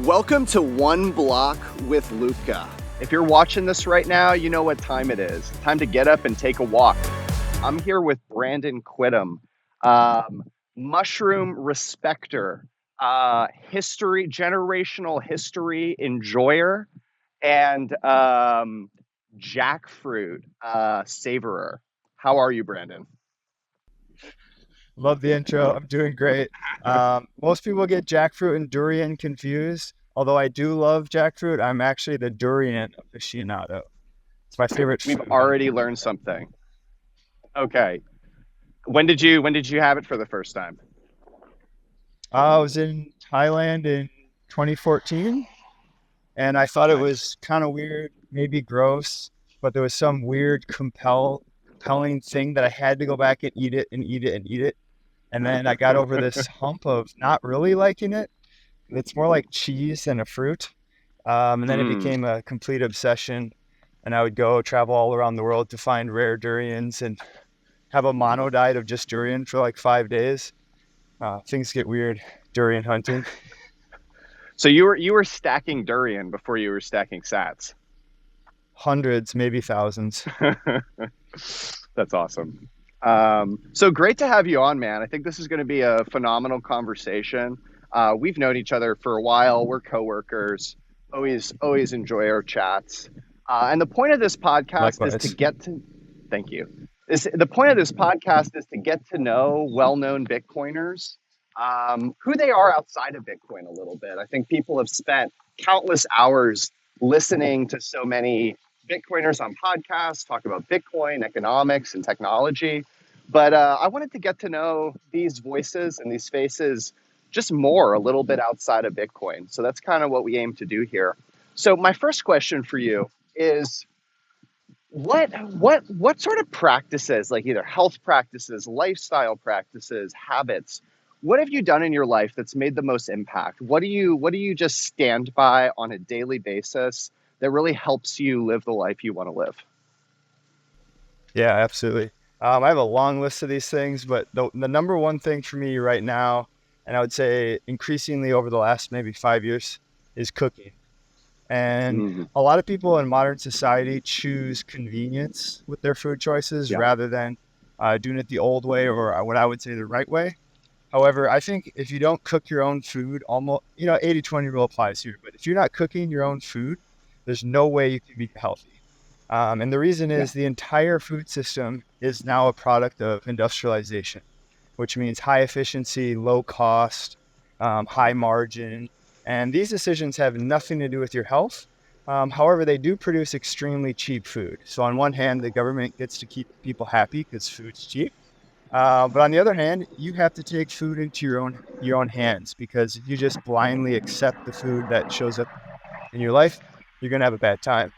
Welcome to One Block with Lubka. If you're watching this right now, you know what time it is. Time to get up and take a walk. I'm here with Brandon Quittem, mushroom respecter, generational history enjoyer, and jackfruit savorer. How are you, Brandon? Love the intro. I'm doing great. Most people get jackfruit and durian confused. Although I do love jackfruit, I'm actually the durian aficionado. It's my favorite We've food. already learned something. Okay. When did you have it for the first time? I was in Thailand in 2014, and I thought it Nice. was kind of weird, maybe gross, but there was some weird compelling thing that I had to go back and eat it and eat it and eat it. And then I got over this hump of not really liking it. It's more like cheese than a fruit. And then it Mm. became a complete obsession. And I would go travel all around the world to find rare durians and have a mono diet of just durian for like 5 days. Things get weird durian hunting. So you were stacking durian before you were stacking sats. Hundreds, maybe thousands. That's awesome. So great to have you on, man. I think this is going to be a phenomenal conversation. We've known each other for a while. We're coworkers. Always enjoy our chats. And the point of this podcast is to Likewise. get to. Thank you. The point of this podcast is to get to know well-known Bitcoiners, who they are outside of Bitcoin a little bit. I think people have spent countless hours listening to so many Bitcoiners on podcasts talk about Bitcoin, economics, and technology. But I wanted to get to know these voices and these faces just more, a little bit outside of Bitcoin. So that's kind of what we aim to do here. So my first question for you is what sort of practices, like either health practices, lifestyle practices, habits, what have you done in your life that's made the most impact? What do you just stand by on a daily basis that really helps you live the life you want to live? Yeah, absolutely. I have a long list of these things, but the number one thing for me right now, and I would say increasingly over the last maybe 5 years, is cooking. And Mm, a lot of people in modern society choose convenience with their food choices yeah, rather than doing it the old way or what I would say the right way. However, I think if you don't cook your own food, almost, 80-20 rule applies here. But if you're not cooking your own food, there's no way you can be healthy. And the reason yeah, is the entire food system is now a product of industrialization, which means high efficiency, low cost, high margin. And these decisions have nothing to do with your health. However, they do produce extremely cheap food. So on one hand, the government gets to keep people happy because food's cheap. But on the other hand, you have to take food into your own hands, because if you just blindly accept the food that shows up in your life, you're gonna have a bad time.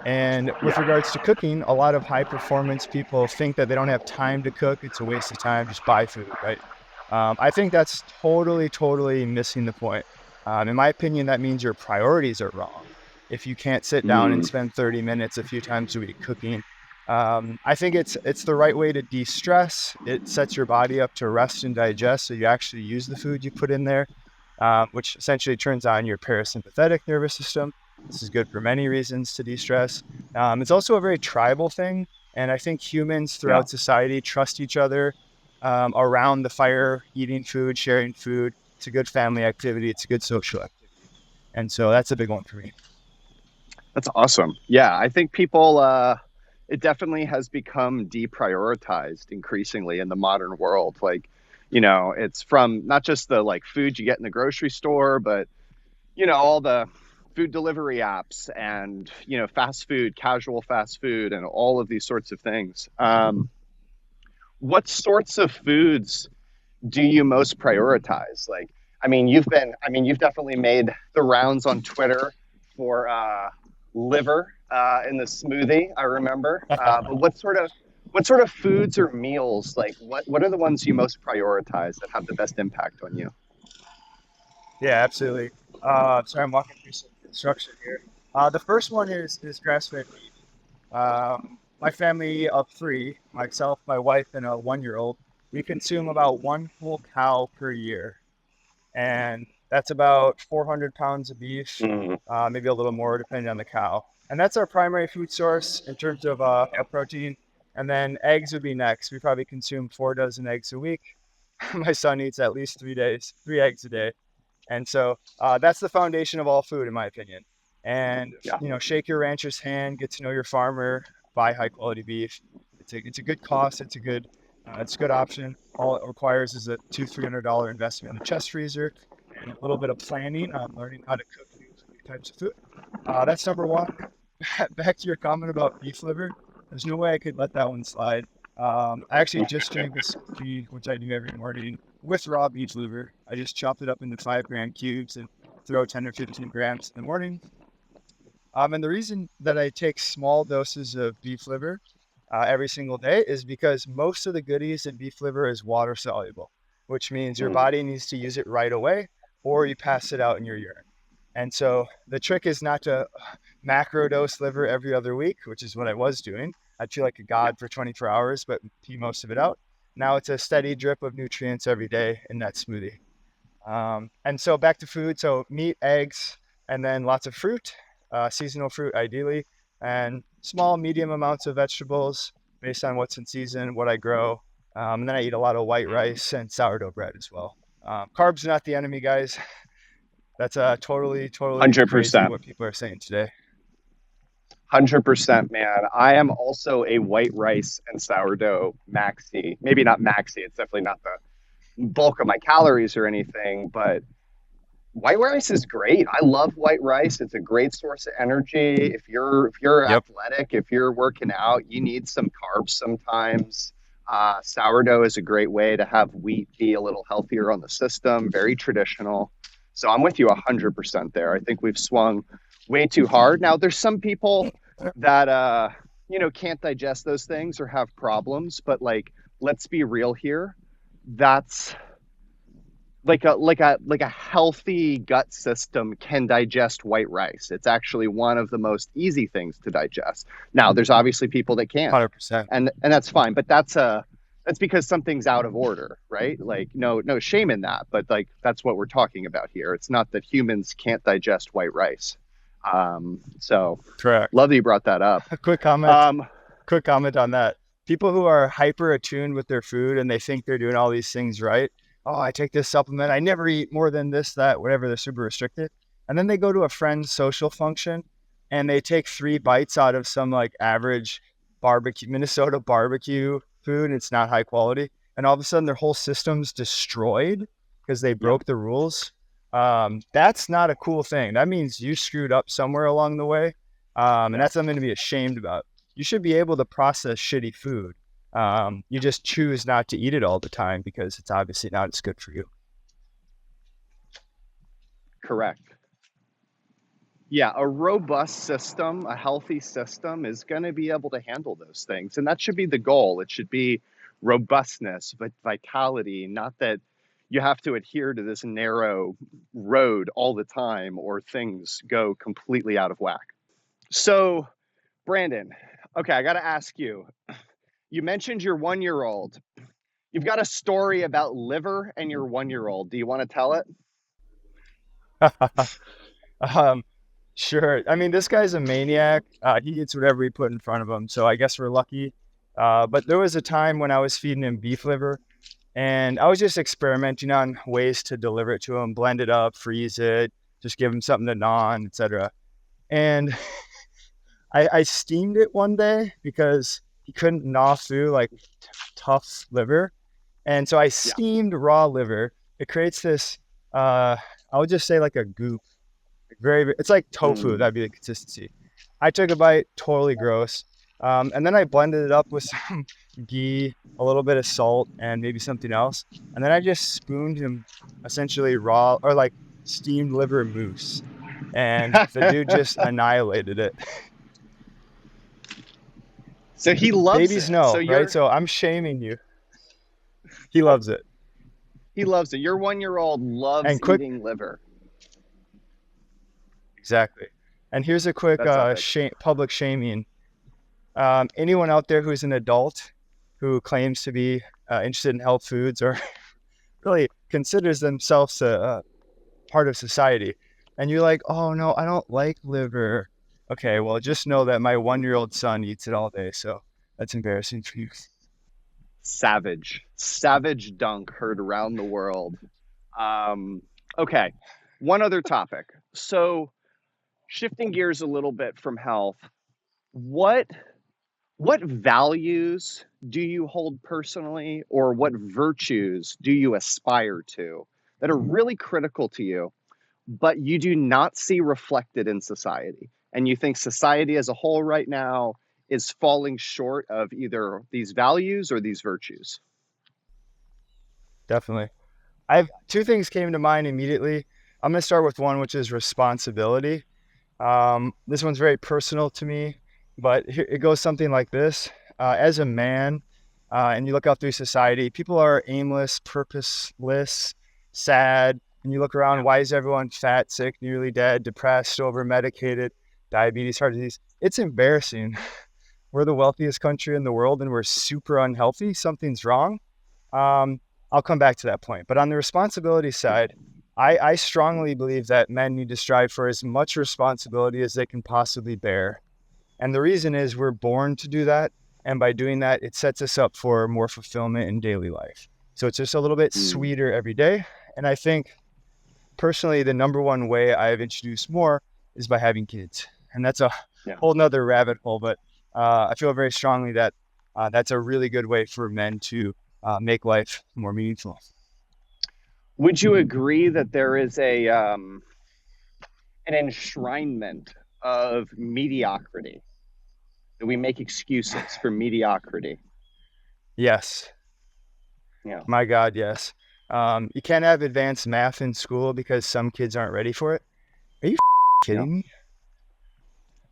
And with yeah, regards to cooking, a lot of high performance people think that they don't have time to cook. It's a waste of time. Just buy food, right? I think that's totally missing the point. In my opinion, that means your priorities are wrong. If you can't sit down and mm, spend 30 minutes a few times a week cooking, I think it's the right way to de-stress. It sets your body up to rest and digest, so you actually use the food you put in there, which essentially turns on your parasympathetic nervous system. This is good for many reasons to de-stress. It's also a very tribal thing, and I think humans yeah. throughout society trust each other around the fire, eating food, sharing food. It's a good family activity. It's a good social activity, and so that's a big one for me. That's awesome. Yeah, I think people, it definitely has become deprioritized increasingly in the modern world. Like, it's from not just the like food you get in the grocery store, but all the food delivery apps and fast food, casual fast food, and all of these sorts of things. What sorts of foods do you most prioritize? Like, you've definitely made the rounds on Twitter for liver in the smoothie. I remember. But what sort of foods or meals? Like, what are the ones you most prioritize that have the best impact on you? Yeah, absolutely. Sorry, I'm walking through some construction here. The first one is grass-fed beef. My family of three, myself, my wife, and a 1-year-old, we consume about one whole cow per year. And That's about 400 pounds of beef, Mm, maybe a little more depending on the cow. And that's our primary food source in terms of protein. And then eggs would be next. We probably consume 4 dozen eggs a week. My son eats at least 3 eggs a day. And so that's the foundation of all food, in my opinion. And yeah. shake your rancher's hand, get to know your farmer, buy high quality beef. It's a good cost. It's a good option. All it requires is a $200-300 investment in a chest freezer and a little bit of planning on learning how to cook new types of food. That's number one. Back to your comment about beef liver. There's no way I could let that one slide. I actually just drank a smoothie, which I do every morning, with raw beef liver. I just chopped it up into 5 gram cubes and throw 10 or 15 grams in the morning. And the reason that I take small doses of beef liver every single day is because most of the goodies in beef liver is water soluble, which means your Mm, body needs to use it right away or you pass it out in your urine. And so the trick is not to macro dose liver every other week, which is what I was doing. I'd feel like a yeah. god for 24 hours, but pee most of it out. Now it's a steady drip of nutrients every day in that smoothie. And so back to food. So meat, eggs, and then lots of fruit, seasonal fruit ideally, and small, medium amounts of vegetables based on what's in season, what I grow. And then I eat a lot of white rice and sourdough bread as well. Carbs are not the enemy, guys. That's totally crazy 100%. what people are saying today. 100%, man. I am also a white rice and sourdough maxi. Maybe not maxi. It's definitely not the bulk of my calories or anything, but white rice is great. I love white rice. It's a great source of energy. If you're Yep. athletic, if you're working out, you need some carbs sometimes. Sourdough is a great way to have wheat be a little healthier on the system. Very traditional. So I'm with you 100% there. I think we've swung way too hard. Now there's some people that can't digest those things or have problems, but like let's be real here. That's like a healthy gut system can digest white rice. It's actually one of the most easy things to digest. Now, there's obviously people that can't, 100%. and that's fine. But that's because something's out of order, right? Like no shame in that, but like that's what we're talking about here. It's not that humans can't digest white rice. So Correct. love that you brought that up. A Um, quick comment on that. People who are hyper attuned with their food and they think they're doing all these things right. Oh, I take this supplement. I never eat more than this, that, whatever. They're super restricted. And then they go to a friend's social function and they take 3 bites out of some like average Minnesota barbecue food. And it's not high quality. And all of a sudden their whole system's destroyed because they yeah, broke the rules. That's not a cool thing. That means you screwed up somewhere along the way. And yeah. that's something to be ashamed about. You should be able to process shitty food. You just choose not to eat it all the time because it's obviously not as good for you. Correct. Yeah, a robust system, a healthy system is going to be able to handle those things. And that should be the goal. It should be robustness, but vitality, not that you have to adhere to this narrow road all the time or things go completely out of whack. So, Brandon, okay, I got to ask you. You mentioned your 1 year old. You've got a story about liver and your 1 year old. Do you want to tell it? um, sure. I mean, this guy's a maniac. He eats whatever we put in front of him. So I guess we're lucky. But there was a time when I was feeding him beef liver and I was just experimenting on ways to deliver it to him, blend it up, freeze it, just give him something to gnaw on, etc. And I steamed it one day because he couldn't gnaw through like tough liver. And so I Yeah. steamed raw liver. It creates this, I would just say like a goop. It's like tofu. Mm. That'd be the consistency. I took a bite, totally gross. And then I blended it up with some ghee, a little bit of salt, and maybe something else. And then I just spooned him essentially raw or like steamed liver mousse. And the dude just annihilated it. So he loves Babies it. So know, right? you're So I'm shaming you. He loves it. he loves it. Your 1 year old loves And quick, eating liver. exactly. And here's a quick That's epic. public shaming. Anyone out there who's an adult who claims to be interested in health foods or really considers themselves a part of society. And you're like, oh no, I don't like liver. Okay, well, just know that my 1-year-old son eats it all day. So that's embarrassing for you. Savage, savage dunk heard around the world. Um, okay, one other topic. So shifting gears a little bit from health, what what values do you hold personally, or what virtues do you aspire to that are really critical to you, but you do not see reflected in society? And you think society as a whole right now is falling short of either these values or these virtues? Definitely. I've two things came to mind immediately. I'm going to start with one, which is responsibility. This one's very personal to me, but here, it goes something like this. As a man, and you look out through society, people are aimless, purposeless, sad. And you look around, why is everyone fat, sick, nearly dead, depressed, over medicated, diabetes, heart disease? It's embarrassing. We're the wealthiest country in the world and we're super unhealthy. Something's wrong. Um, I'll come back to that point. But on the responsibility side, I strongly believe that men need to strive for as much responsibility as they can possibly bear. And the reason is we're born to do that. And by doing that, it sets us up for more fulfillment in daily life. So it's just a little bit Mm, sweeter every day. And I think personally, the number one way I've introduced more is by having kids. And that's a yeah. whole nother rabbit hole. But I feel very strongly that that's a really good way for men to make life more meaningful. Would you agree that there is a an enshrinement of mediocrity? That we make excuses for mediocrity? Yes. Yeah, My God, yes. You can't have advanced math in school because some kids aren't ready for it. Are you yeah, kidding me?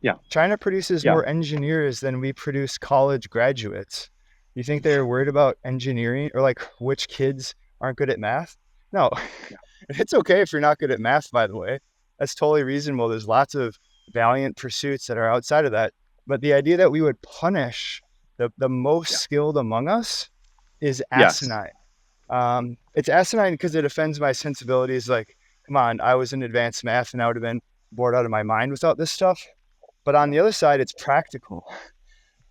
yeah, China produces yeah, more engineers than we produce college graduates. You think they're worried about engineering or like which kids aren't good at math? No, yeah. it's okay if you're not good at math, by the way. That's totally reasonable. There's lots of valiant pursuits that are outside of that. But the idea that we would punish the most Yeah. skilled among us is Yes. asinine. It's asinine because it offends my sensibilities. Like, come on, I was in advanced math and I would have been bored out of my mind without this stuff. But on Yeah. the other side, it's practical.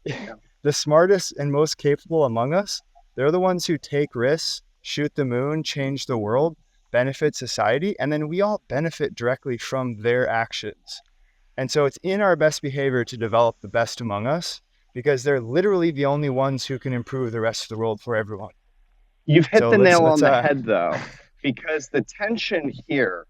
Yeah. The smartest and most capable among us, they're the ones who take risks, shoot the moon, change the world, benefit society, and then we all benefit directly from their actions. And so it's in our best behavior to develop the best among us because they're literally the only ones who can improve the rest of the world for everyone. You've hit So the let's nail let's on the head, though, because the tension here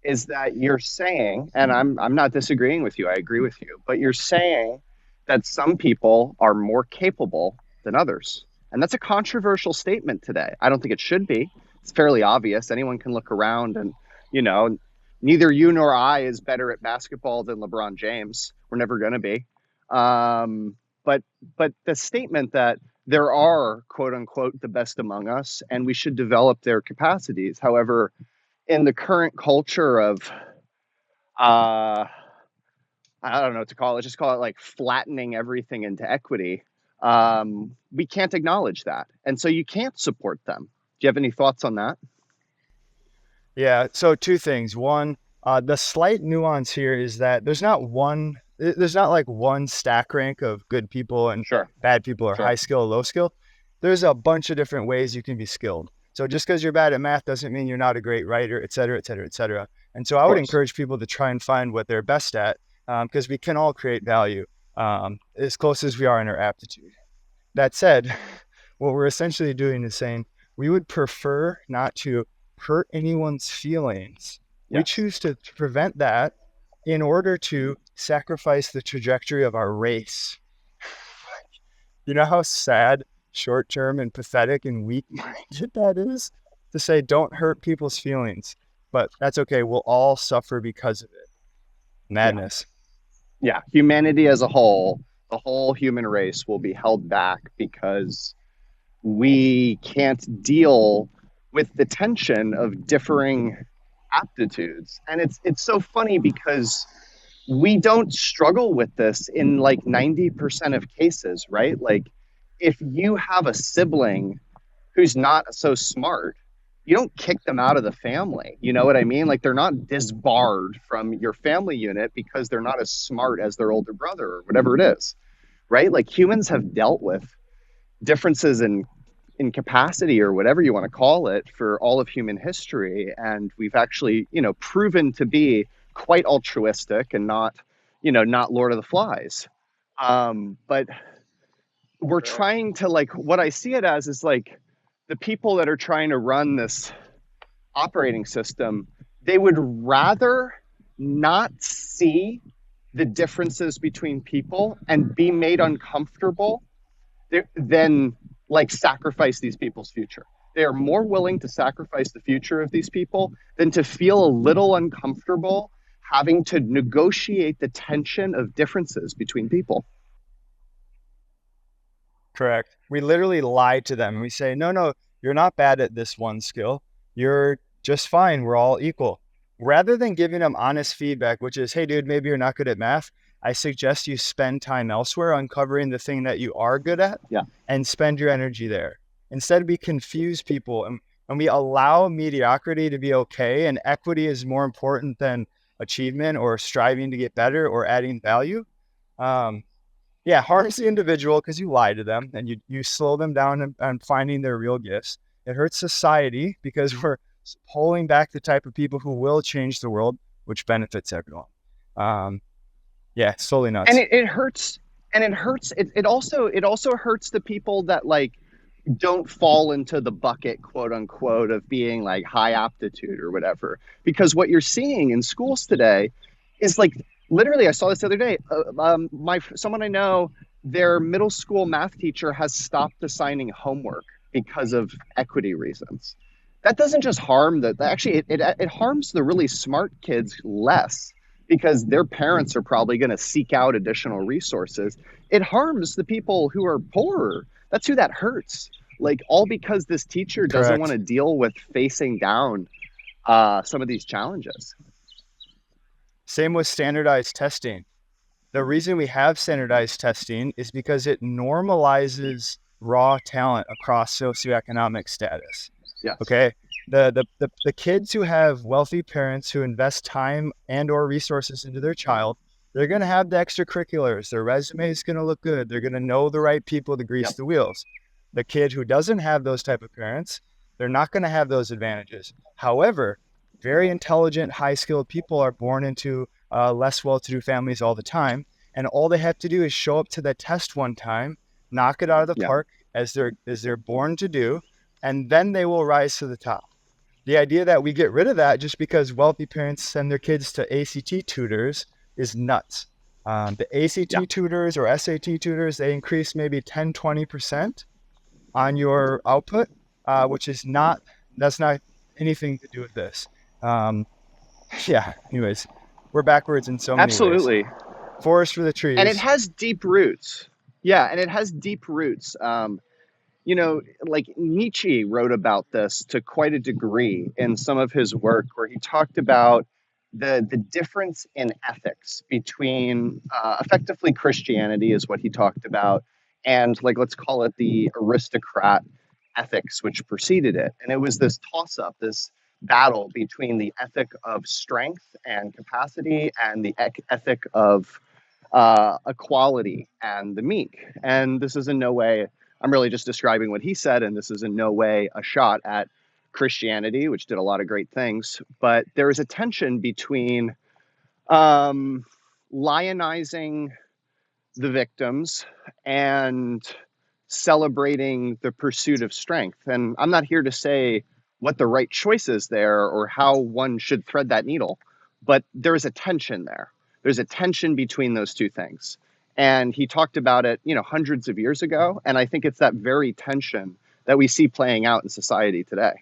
is that you're saying, and I'm not disagreeing with you, I agree with you, but you're saying that some people are more capable than others. And that's a controversial statement today. I don't think it should be. It's fairly obvious. Anyone can look around and, you know, neither you nor I is better at basketball than LeBron James. We're never going to be. Um, but but the statement that there are quote unquote the best among us and we should develop their capacities. However, in the current culture of uh I don't know what to call it, just call it like flattening everything into equity, we can't acknowledge that, and so you can't support them. Do you have any thoughts on that? Yeah. So two things. One, the slight nuance here is that there's not like one stack rank of good people and Sure. bad people or Sure. high skill, low skill. There's a bunch of different ways you can be skilled. So just because you're bad at math doesn't mean you're not a great writer, et cetera, et cetera, et cetera. And so Of I would course. encourage people to try and find what they're best at because we can all create value as close as we are in our aptitude. That said, what we're essentially doing is saying we would prefer not to hurt anyone's feelings. We Yes. choose to prevent that in order to sacrifice the trajectory of our race. You know how sad, short term, and pathetic and weak minded that is? To say, don't hurt people's feelings, but that's okay. We'll all suffer because of it. Yeah. Madness. Yeah. Humanity as a whole, the whole human race will be held back because we can't deal with the tension of differing aptitudes. And it's so funny because we don't struggle with this in like 90% of cases, right? Like if you have a sibling who's not so smart, you don't kick them out of the family. You know what I mean? Like they're not disbarred from your family unit because they're not as smart as their older brother or whatever it is, right? Like humans have dealt with differences in capacity or whatever you want to call it for all of human history, and we've actually, proven to be quite altruistic and not, not Lord of the Flies. But we're Correct. trying to, like, what I see it as is like the people that are trying to run this operating system, they would rather not see the differences between people and be made uncomfortable than like sacrifice these people's future. They are more willing to sacrifice the future of these people than to feel a little uncomfortable having to negotiate the tension of differences between people. Correct. We literally lie to them. We say, no, no, you're not bad at this one skill. You're just fine. We're all equal. Rather than giving them honest feedback, which is, hey, dude, maybe you're not good at math. I suggest you spend time elsewhere uncovering the thing that you are good at Yeah. and spend your energy there. Instead, we confuse people and we allow mediocrity to be okay. And equity is more important than achievement or striving to get better or adding value. Um, yeah, harms the individual because you lie to them and you slow them down on finding their real gifts. It hurts society because we're pulling back the type of people who will change the world, which benefits everyone. Um, yeah, it's totally And nuts. it hurts, and it also hurts the people that like don't fall into the bucket, quote unquote, of being like high aptitude or whatever. Because what you're seeing in schools today is like literally, I saw this the other day. My someone I know, their middle school math teacher has stopped assigning homework because of equity reasons. That doesn't just harm the actually it harms the really smart kids less because their parents are probably going to seek out additional resources. It harms the people who are poorer. That's who that hurts. Like all because this teacher doesn't want Correct. to deal with facing down some of these challenges. Same with standardized testing. The reason we have standardized testing is because it normalizes raw talent across socioeconomic status. Yes. Okay. The kids who have wealthy parents who invest time and or resources into their child, they're going to have the extracurriculars. Their resume is going to look good. They're going to know the right people to grease Yep. the wheels. The kid who doesn't have those type of parents, they're not going to have those advantages. However, very intelligent, high skilled people are born into less well-to-do families all the time. And all they have to do is show up to the test one time, knock it out of the Yeah. park as they're born to do, and then they will rise to the top. The idea that we get rid of that just because wealthy parents send their kids to ACT tutors is nuts. The Yeah. ACT tutors or SAT tutors, they increase maybe 10, 20% on your output, which is not, that's not anything to do with this. Um, yeah, anyways, we're backwards in so many ways. Absolutely. Forest for the And it trees. has deep roots. Yeah, and it has deep roots. Like Nietzsche wrote about this to quite a degree in some of his work, where he talked about the difference in ethics between effectively Christianity is what he talked about, and like let's call it the aristocrat ethics which preceded it. And it was this toss up, this battle between the ethic of strength and capacity and the ethic of equality and the meek. And this is in no way, I'm really just describing what he said, and this is in no way a shot at Christianity, which did a lot of great things. But there is a tension between um, lionizing the victims and celebrating the pursuit of strength. And I'm not here to say what the right choice is there or how one should thread that needle, but there is a tension there. There's a tension between those two things. And he talked about it, hundreds of years ago. And I think it's that very tension that we see playing out in society today.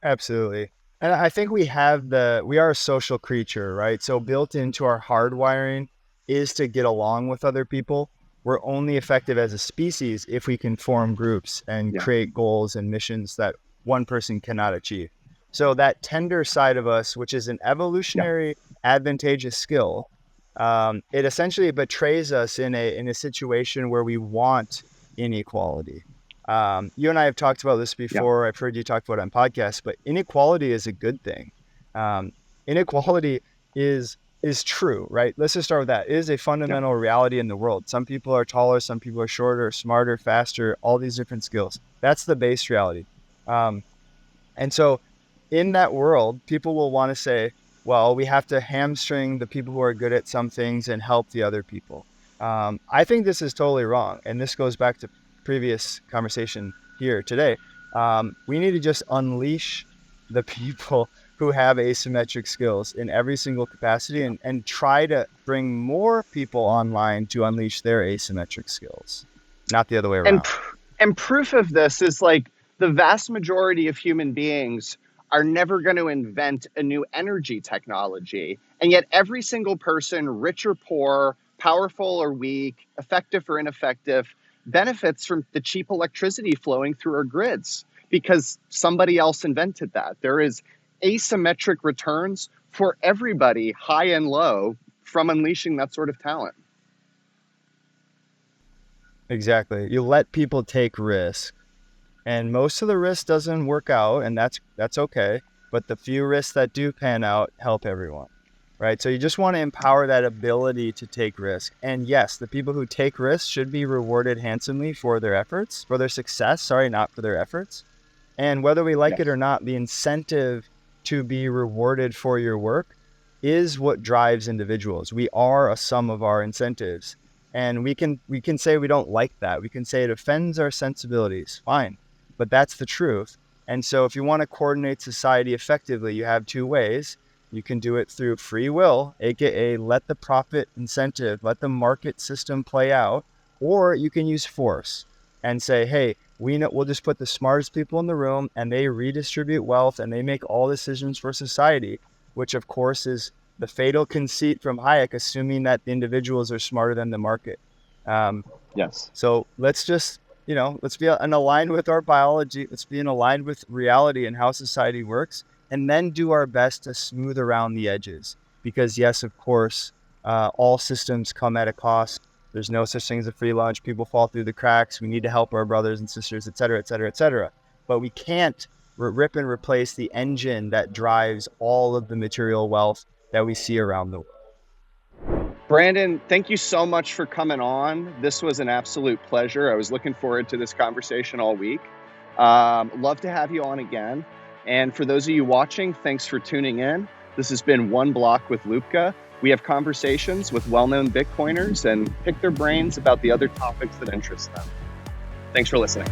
Absolutely. And I think we are a social creature, right? So built into our hardwiring is to get along with other people. We're only effective as a species if we can form groups and Yeah. create goals and missions that one person cannot achieve. So that tender side of us, which is an Yeah. evolutionary advantageous skill, it essentially betrays us in a situation where we want inequality. You and I have talked about this Yeah. before. I've heard you talk about it on podcasts, but inequality is a good thing. Um, Inequality is true, right? Let's just start with that. It is a Yeah. fundamental reality in the world. Some people are taller, some people are shorter, smarter, faster, all these different skills. That's the base reality. Um, and so in that world, people will want to say, well, we have to hamstring the people who are good at some things and help the other people. I think this is totally wrong. And this goes back to previous conversation here today. We need to just unleash the people who have asymmetric skills in every single capacity, Yeah. and try to bring more people online to unleash their asymmetric skills, not the other way And around. and proof of this is like the vast majority of human beings are never going to invent a new energy technology. And yet every single person, rich or poor, powerful or weak, effective or ineffective, benefits from the cheap electricity flowing through our grids because somebody else invented that. There is asymmetric returns for everybody, high and low, from unleashing that sort of talent. Exactly. You let people take risks, and most of the risk doesn't work out, and that's okay. But the few risks that do pan out help everyone, right? So you just want to empower that ability to take risk. And yes, the people who take risks should be rewarded handsomely for their efforts, for their success. Sorry, not for their efforts. And whether we like it or Yes. not, the incentive to be rewarded for your work is what drives individuals. We are a sum of our incentives. And we can say we don't like that. We can say it offends our sensibilities. Fine. But that's the truth. And so if you want to coordinate society effectively, you have two ways. You can do it through free will, aka let the profit incentive, let the market system play out, or you can use force and say, hey, we'll just put the smartest people in the room and they redistribute wealth and they make all decisions for society, which of course is the fatal conceit from Hayek, assuming that the individuals are smarter than the market. Um, Yes. so let's just, let's be in aligned with our biology. Let's be in aligned with reality and how society works, and then do our best to smooth around the edges. Because yes, of course, all systems come at a cost. There's no such thing as a free lunch. People fall through the cracks. We need to help our brothers and sisters, et cetera, et cetera, et cetera. But we can't rip and replace the engine that drives all of the material wealth that we see around the world. Brandon, thank you so much for coming on. This was an absolute pleasure. I was looking forward to this conversation all week. Love to have you on again. And for those of you watching, thanks for tuning in. This has been One Block with Lubka. We have conversations with well-known Bitcoiners and pick their brains about the other topics that interest them. Thanks for listening.